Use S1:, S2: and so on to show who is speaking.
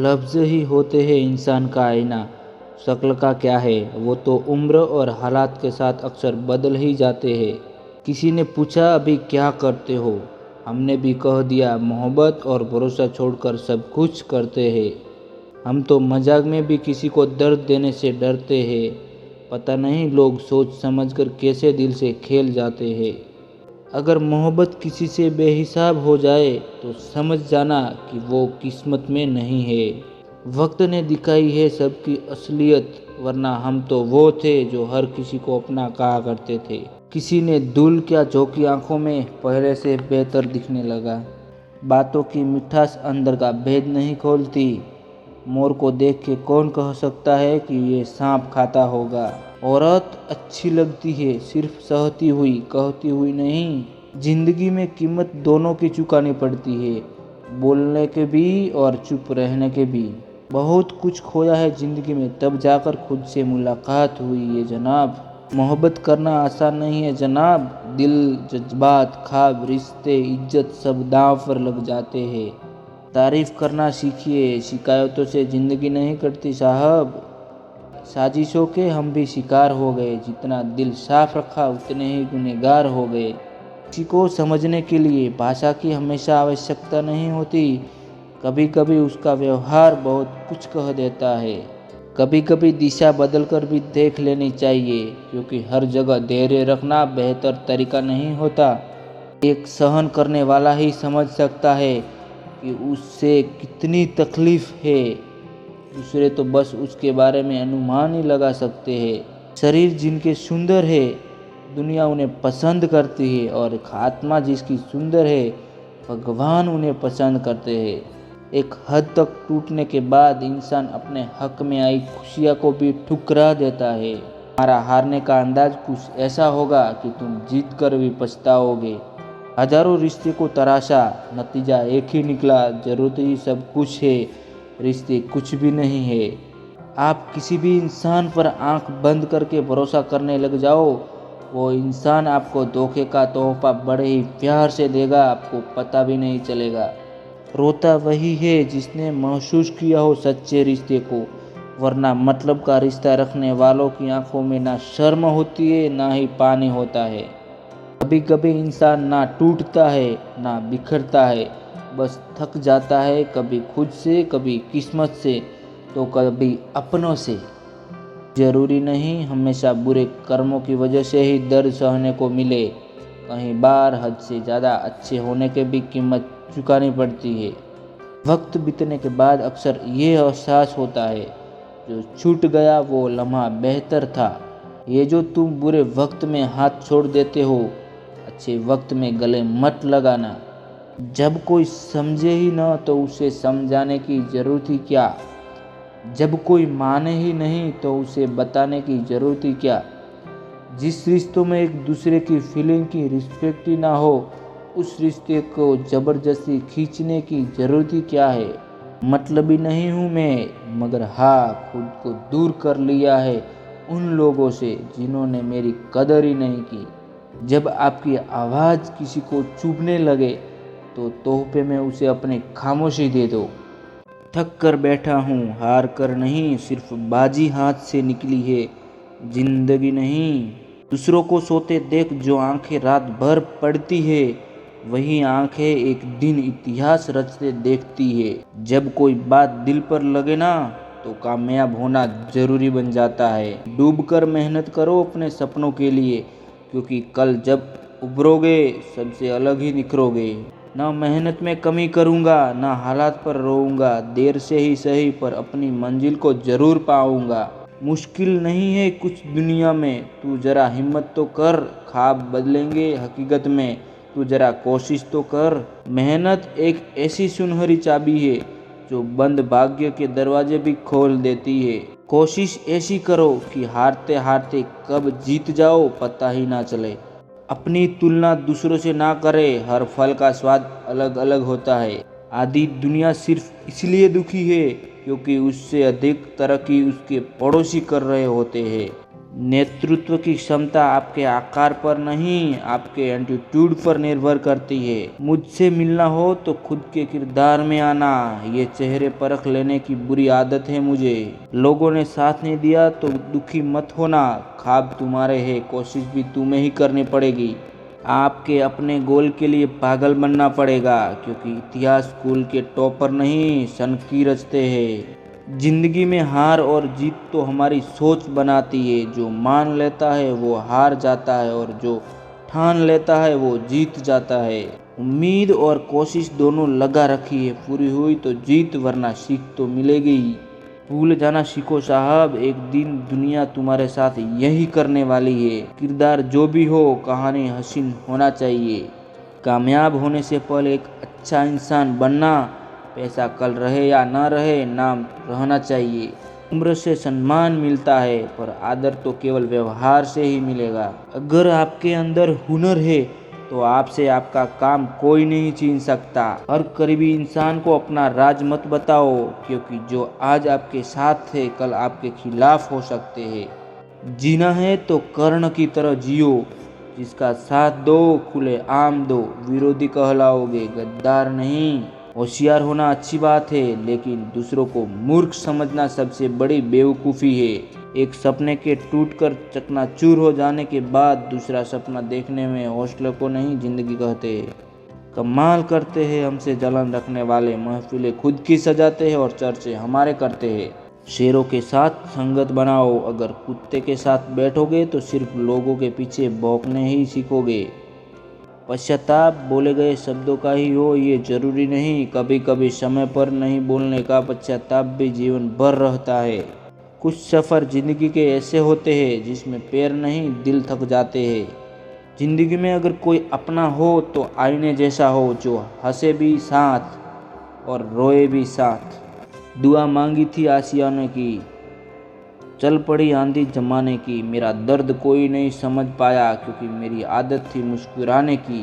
S1: लफ्ज़ ही होते हैं इंसान का आईना। शक्ल का क्या है, वो तो उम्र और हालात के साथ अक्सर बदल ही जाते हैं। किसी ने पूछा अभी क्या करते हो, हमने भी कह दिया मोहब्बत और भरोसा छोड़कर सब कुछ करते हैं। हम तो मजाक में भी किसी को दर्द देने से डरते हैं। पता नहीं लोग सोच समझकर कैसे दिल से खेल जाते हैं। अगर मोहब्बत किसी से बेहिसाब हो जाए तो समझ जाना कि वो किस्मत में नहीं है। वक्त ने दिखाई है सबकी असलियत, वरना हम तो वो थे जो हर किसी को अपना कहा करते थे। किसी ने धूल क्या झोंकी आंखों में पहले से बेहतर दिखने लगा। बातों की मिठास अंदर का भेद नहीं खोलती। मोर को देख के कौन कह सकता है कि ये सांप खाता होगा। औरत अच्छी लगती है सिर्फ सहती हुई, कहती हुई नहीं। जिंदगी में कीमत दोनों की चुकानी पड़ती है, बोलने के भी और चुप रहने के भी। बहुत कुछ खोया है जिंदगी में, तब जाकर खुद से मुलाकात हुई है जनाब। मोहब्बत करना आसान नहीं है जनाब। दिल, जज्बात, ख्वाब, रिश्ते, इज्जत सब दांव पर लग जाते हैं। तारीफ करना सीखिए, शिकायतों से ज़िंदगी नहीं कटती साहब। साजिशों के हम भी शिकार हो गए, जितना दिल साफ रखा उतने ही गुनहगार हो गए। किसी को समझने के लिए भाषा की हमेशा आवश्यकता नहीं होती। कभी कभी उसका व्यवहार बहुत कुछ कह देता है। कभी कभी दिशा बदल कर भी देख लेनी चाहिए, क्योंकि हर जगह धैर्य रखना बेहतर तरीका नहीं होता। एक सहन करने वाला ही समझ सकता है कि उससे कितनी तकलीफ है। दूसरे तो बस उसके बारे में अनुमान ही लगा सकते हैं। शरीर जिनके सुंदर है दुनिया उन्हें पसंद करती है, और आत्मा जिसकी सुंदर है भगवान उन्हें पसंद करते हैं। एक हद तक टूटने के बाद इंसान अपने हक में आई खुशियाँ को भी ठुकरा देता है। हमारा हारने का अंदाज कुछ ऐसा होगा कि तुम जीत कर भी पछताओगे। हजारों रिश्ते को तराशा, नतीजा एक ही निकला। जरूरत ही सब कुछ है, रिश्ते कुछ भी नहीं है। आप किसी भी इंसान पर आंख बंद करके भरोसा करने लग जाओ, वो इंसान आपको धोखे का तोहफा बड़े ही प्यार से देगा, आपको पता भी नहीं चलेगा। रोता वही है जिसने महसूस किया हो सच्चे रिश्ते को, वरना मतलब का रिश्ता रखने वालों की आंखों में ना शर्म होती है ना ही पानी होता है। कभी कभी इंसान ना टूटता है ना बिखरता है, बस थक जाता है, कभी खुद से, कभी किस्मत से, तो कभी अपनों से। जरूरी नहीं हमेशा बुरे कर्मों की वजह से ही दर्द सहने को मिले। कहीं बार हद से ज़्यादा अच्छे होने के भी कीमत चुकानी पड़ती है। वक्त बीतने के बाद अक्सर ये एहसास होता है, जो छूट गया वो लम्हा बेहतर था। ये जो तुम बुरे वक्त में हाथ छोड़ देते हो, अच्छे वक्त में गले मत लगाना। जब कोई समझे ही न तो उसे समझाने की ज़रूरत ही क्या। जब कोई माने ही नहीं तो उसे बताने की ज़रूरत ही क्या। जिस रिश्तों में एक दूसरे की फीलिंग की रिस्पेक्ट ही ना हो, उस रिश्ते को ज़बरदस्ती खींचने की ज़रूरत ही क्या है। मतलबी नहीं हूँ मैं, मगर हाँ खुद को दूर कर लिया है उन लोगों से जिन्होंने मेरी कदर ही नहीं की। जब आपकी आवाज़ किसी को चुभने लगे तो तोहफे में उसे अपनी खामोशी दे दो। थक कर बैठा हूँ, हार कर नहीं, सिर्फ बाजी हाथ से निकली है, जिंदगी नहीं। दूसरों को सोते देख जो आंखें रात भर पड़ती है, वही आंखें एक दिन इतिहास रचते देखती है। जब कोई बात दिल पर लगे ना तो कामयाब होना जरूरी बन जाता है। डूब कर मेहनत करो अपने सपनों के लिए, क्योंकि कल जब उभरोगे सबसे अलग ही निखरोगे। ना मेहनत में कमी करूँगा, ना हालात पर रोऊंगा, देर से ही सही पर अपनी मंजिल को जरूर पाऊंगा। मुश्किल नहीं है कुछ दुनिया में, तू जरा हिम्मत तो कर, ख्वाब बदलेंगे हकीकत में, तू जरा कोशिश तो कर। मेहनत एक ऐसी सुनहरी चाबी है जो बंद भाग्य के दरवाजे भी खोल देती है। कोशिश ऐसी करो कि हारते हारते कब जीत जाओ पता ही ना चले। अपनी तुलना दूसरों से ना करे, हर फल का स्वाद अलग अलग होता है। आधी दुनिया सिर्फ इसलिए दुखी है क्योंकि उससे अधिक तरक्की उसके पड़ोसी कर रहे होते हैं। नेतृत्व की क्षमता आपके आकार पर नहीं, आपके एटीट्यूड पर निर्भर करती है। मुझसे मिलना हो तो खुद के किरदार में आना, ये चेहरे परख लेने की बुरी आदत है मुझे। लोगों ने साथ नहीं दिया तो दुखी मत होना, ख्वाब तुम्हारे हैं, कोशिश भी तुम्हें ही करनी पड़ेगी। आपके अपने गोल के लिए पागल बनना पड़ेगा, क्योंकि इतिहास स्कूल के टॉपर नहीं सनकी रचते हैं। जिंदगी में हार और जीत तो हमारी सोच बनाती है। जो मान लेता है वो हार जाता है और जो ठान लेता है वो जीत जाता है। उम्मीद और कोशिश दोनों लगा रखी है, पूरी हुई तो जीत, वरना सीख तो मिलेगी ही। भूल जाना सीखो साहब, एक दिन दुनिया तुम्हारे साथ यही करने वाली है। किरदार जो भी हो, कहानी हसीन होना चाहिए। कामयाब होने से पहले एक अच्छा इंसान बनना। पैसा कल रहे या ना रहे, नाम रहना चाहिए। उम्र से सम्मान मिलता है, पर आदर तो केवल व्यवहार से ही मिलेगा। अगर आपके अंदर हुनर है तो आपसे आपका काम कोई नहीं छीन सकता। हर करीबी इंसान को अपना राज मत बताओ, क्योंकि जो आज आपके साथ है कल आपके खिलाफ हो सकते हैं। जीना है तो कर्ण की तरह जियो, जिसका साथ दो खुले आम दो, विरोधी कहलाओगे गद्दार नहीं। होशियार होना अच्छी बात है, लेकिन दूसरों को मूर्ख समझना सबसे बड़ी बेवकूफ़ी है। एक सपने के टूटकर चकनाचूर हो जाने के बाद दूसरा सपना देखने में हौसले को नहीं जिंदगी कहते हैं। कमाल करते हैं हमसे जलन रखने वाले, महफिलें खुद की सजाते हैं और चर्चे हमारे करते हैं। शेरों के साथ संगत बनाओ, अगर कुत्ते के साथ बैठोगे तो सिर्फ लोगों के पीछे भौंकने ही सीखोगे। पश्चाताप बोले गए शब्दों का ही हो ये जरूरी नहीं, कभी कभी समय पर नहीं बोलने का पश्चाताप भी जीवन भर रहता है। कुछ सफ़र जिंदगी के ऐसे होते हैं जिसमें पैर नहीं दिल थक जाते हैं। जिंदगी में अगर कोई अपना हो तो आईने जैसा हो, जो हंसे भी साथ और रोए भी साथ। दुआ मांगी थी आशियाने की, चल पड़ी आंधी जमाने की। मेरा दर्द कोई नहीं समझ पाया, क्योंकि मेरी आदत थी मुस्कुराने की।